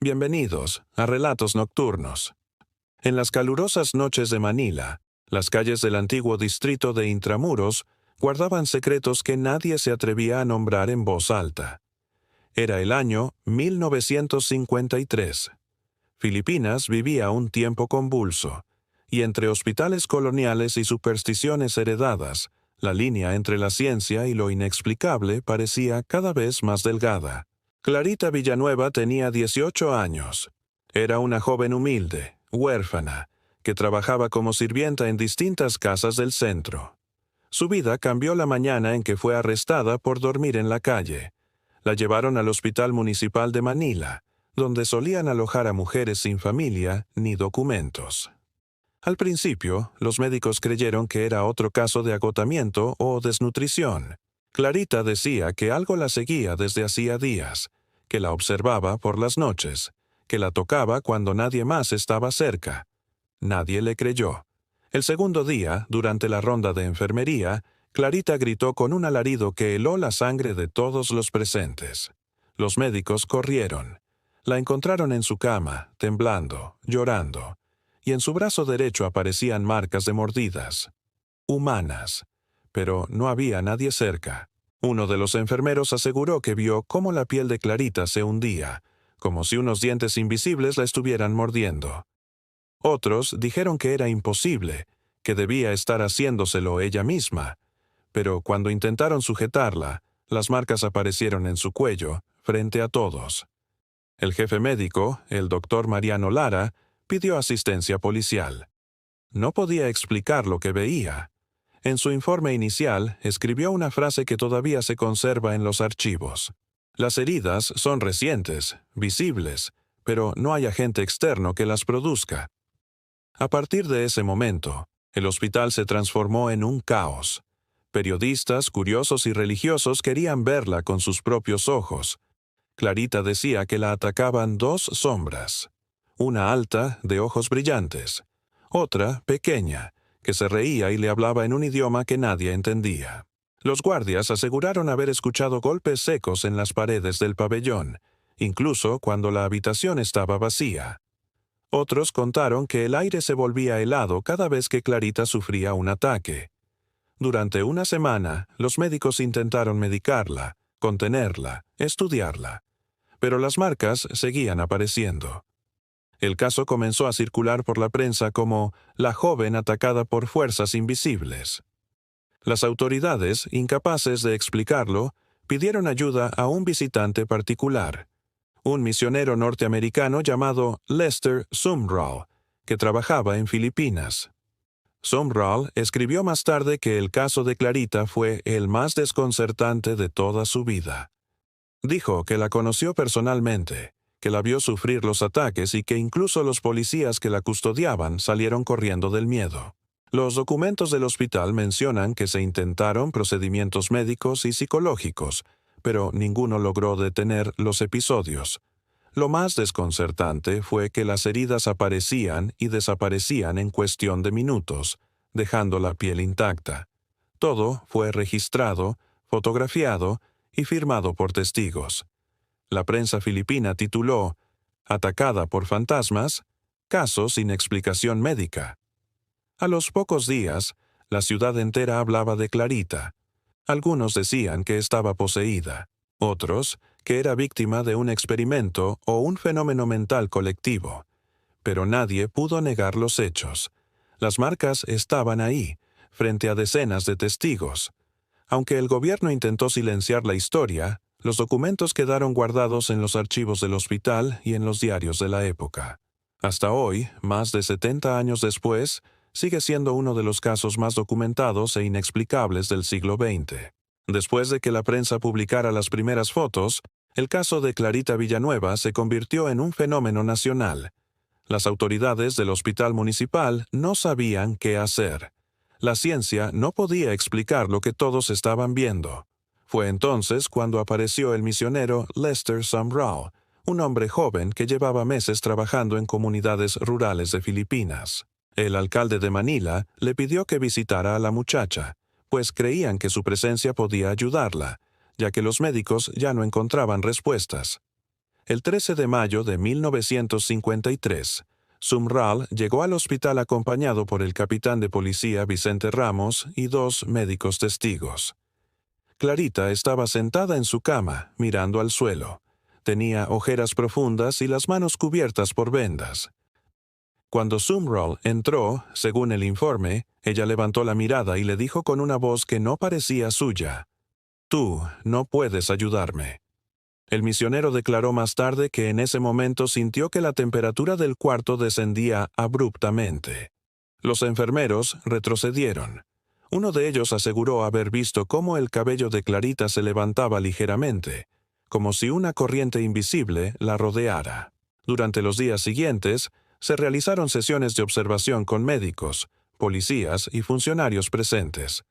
Bienvenidos a Relatos Nocturnos. En las calurosas noches de Manila, las calles del antiguo distrito de Intramuros guardaban secretos que nadie se atrevía a nombrar en voz alta. Era el año 1953. Filipinas vivía un tiempo convulso, y entre hospitales coloniales y supersticiones heredadas, la línea entre la ciencia y lo inexplicable parecía cada vez más delgada. Clarita Villanueva tenía 18 años. Era una joven humilde, huérfana, que trabajaba como sirvienta en distintas casas del centro. Su vida cambió la mañana en que fue arrestada por dormir en la calle. La llevaron al Hospital Municipal de Manila, donde solían alojar a mujeres sin familia ni documentos. Al principio, los médicos creyeron que era otro caso de agotamiento o desnutrición. Clarita decía que algo la seguía desde hacía días, que la observaba por las noches, que la tocaba cuando nadie más estaba cerca. Nadie le creyó. El segundo día, durante la ronda de enfermería, Clarita gritó con un alarido que heló la sangre de todos los presentes. Los médicos corrieron. La encontraron en su cama, temblando, llorando, y en su brazo derecho aparecían marcas de mordidas. Humanas. Pero no había nadie cerca. Uno de los enfermeros aseguró que vio cómo la piel de Clarita se hundía, como si unos dientes invisibles la estuvieran mordiendo. Otros dijeron que era imposible, que debía estar haciéndoselo ella misma, pero cuando intentaron sujetarla, las marcas aparecieron en su cuello, frente a todos. El jefe médico, el doctor Mariano Lara, pidió asistencia policial. No podía explicar lo que veía. En su informe inicial, escribió una frase que todavía se conserva en los archivos. Las heridas son recientes, visibles, pero no hay agente externo que las produzca. A partir de ese momento, el hospital se transformó en un caos. Periodistas, curiosos y religiosos querían verla con sus propios ojos. Clarita decía que la atacaban dos sombras. Una alta, de ojos brillantes. Otra, pequeña, que se reía y le hablaba en un idioma que nadie entendía. Los guardias aseguraron haber escuchado golpes secos en las paredes del pabellón, incluso cuando la habitación estaba vacía. Otros contaron que el aire se volvía helado cada vez que Clarita sufría un ataque. Durante una semana, los médicos intentaron medicarla, contenerla, estudiarla, pero las marcas seguían apareciendo. El caso comenzó a circular por la prensa como la joven atacada por fuerzas invisibles. Las autoridades, incapaces de explicarlo, pidieron ayuda a un visitante particular, un misionero norteamericano llamado Lester Sumrall, que trabajaba en Filipinas. Sumrall escribió más tarde que el caso de Clarita fue el más desconcertante de toda su vida. Dijo que la conoció personalmente, que la vio sufrir los ataques y que incluso los policías que la custodiaban salieron corriendo del miedo. Los documentos del hospital mencionan que se intentaron procedimientos médicos y psicológicos, pero ninguno logró detener los episodios. Lo más desconcertante fue que las heridas aparecían y desaparecían en cuestión de minutos, dejando la piel intacta. Todo fue registrado, fotografiado y firmado por testigos. La prensa filipina tituló «Atacada por fantasmas, caso sin explicación médica». A los pocos días, la ciudad entera hablaba de Clarita. Algunos decían que estaba poseída, otros que era víctima de un experimento o un fenómeno mental colectivo. Pero nadie pudo negar los hechos. Las marcas estaban ahí, frente a decenas de testigos. Aunque el gobierno intentó silenciar la historia, los documentos quedaron guardados en los archivos del hospital y en los diarios de la época. Hasta hoy, más de 70 años después, sigue siendo uno de los casos más documentados e inexplicables del siglo XX. Después de que la prensa publicara las primeras fotos, el caso de Clarita Villanueva se convirtió en un fenómeno nacional. Las autoridades del hospital municipal no sabían qué hacer. La ciencia no podía explicar lo que todos estaban viendo. Fue entonces cuando apareció el misionero Lester Sumrall, un hombre joven que llevaba meses trabajando en comunidades rurales de Filipinas. El alcalde de Manila le pidió que visitara a la muchacha, pues creían que su presencia podía ayudarla, ya que los médicos ya no encontraban respuestas. El 13 de mayo de 1953, Sumrall llegó al hospital acompañado por el capitán de policía Vicente Ramos y 2 médicos testigos. Clarita estaba sentada en su cama, mirando al suelo. Tenía ojeras profundas y las manos cubiertas por vendas. Cuando Sumrall entró, según el informe, ella levantó la mirada y le dijo con una voz que no parecía suya: «Tú no puedes ayudarme». El misionero declaró más tarde que en ese momento sintió que la temperatura del cuarto descendía abruptamente. Los enfermeros retrocedieron. Uno de ellos aseguró haber visto cómo el cabello de Clarita se levantaba ligeramente, como si una corriente invisible la rodeara. Durante los días siguientes, se realizaron sesiones de observación con médicos, policías y funcionarios presentes.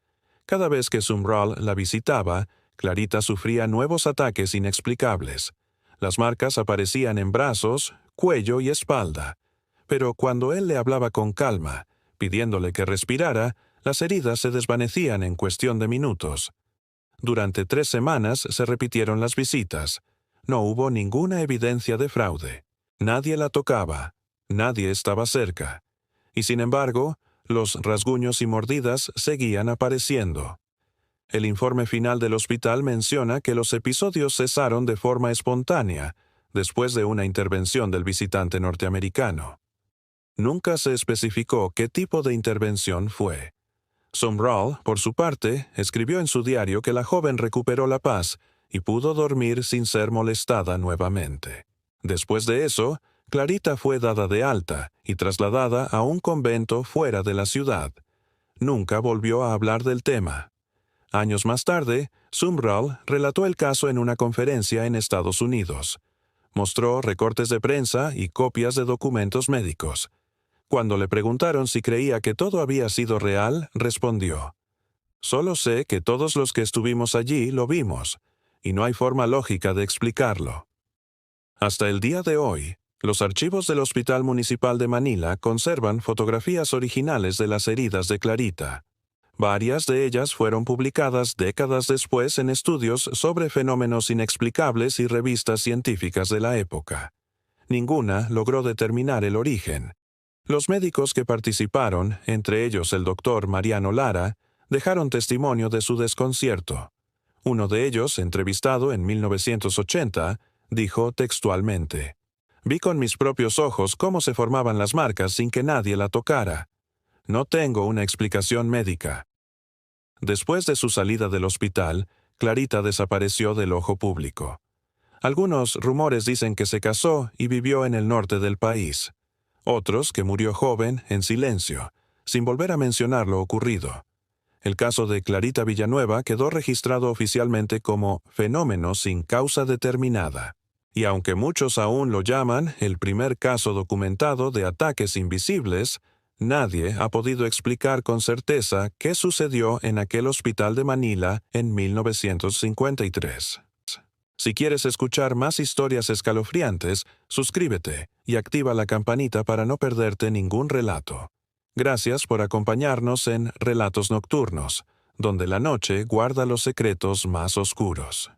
Cada vez que Sumrall la visitaba, Clarita sufría nuevos ataques inexplicables. Las marcas aparecían en brazos, cuello y espalda. Pero cuando él le hablaba con calma, pidiéndole que respirara, las heridas se desvanecían en cuestión de minutos. Durante 3 semanas se repitieron las visitas. No hubo ninguna evidencia de fraude. Nadie la tocaba. Nadie estaba cerca. Y sin embargo, los rasguños y mordidas seguían apareciendo. El informe final del hospital menciona que los episodios cesaron de forma espontánea, después de una intervención del visitante norteamericano. Nunca se especificó qué tipo de intervención fue. Sumrall, por su parte, escribió en su diario que la joven recuperó la paz y pudo dormir sin ser molestada nuevamente. Después de eso, Clarita fue dada de alta y trasladada a un convento fuera de la ciudad. Nunca volvió a hablar del tema. Años más tarde, Sumrall relató el caso en una conferencia en Estados Unidos. Mostró recortes de prensa y copias de documentos médicos. Cuando le preguntaron si creía que todo había sido real, respondió: «Solo sé que todos los que estuvimos allí lo vimos, y no hay forma lógica de explicarlo». Hasta el día de hoy, los archivos del Hospital Municipal de Manila conservan fotografías originales de las heridas de Clarita. Varias de ellas fueron publicadas décadas después en estudios sobre fenómenos inexplicables y revistas científicas de la época. Ninguna logró determinar el origen. Los médicos que participaron, entre ellos el doctor Mariano Lara, dejaron testimonio de su desconcierto. Uno de ellos, entrevistado en 1980, dijo textualmente: «Vi con mis propios ojos cómo se formaban las marcas sin que nadie la tocara. No tengo una explicación médica». Después de su salida del hospital, Clarita desapareció del ojo público. Algunos rumores dicen que se casó y vivió en el norte del país. Otros que murió joven, en silencio, sin volver a mencionar lo ocurrido. El caso de Clarita Villanueva quedó registrado oficialmente como fenómeno sin causa determinada. Y aunque muchos aún lo llaman el primer caso documentado de ataques invisibles, nadie ha podido explicar con certeza qué sucedió en aquel hospital de Manila en 1953. Si quieres escuchar más historias escalofriantes, suscríbete y activa la campanita para no perderte ningún relato. Gracias por acompañarnos en Relatos Nocturnos, donde la noche guarda los secretos más oscuros.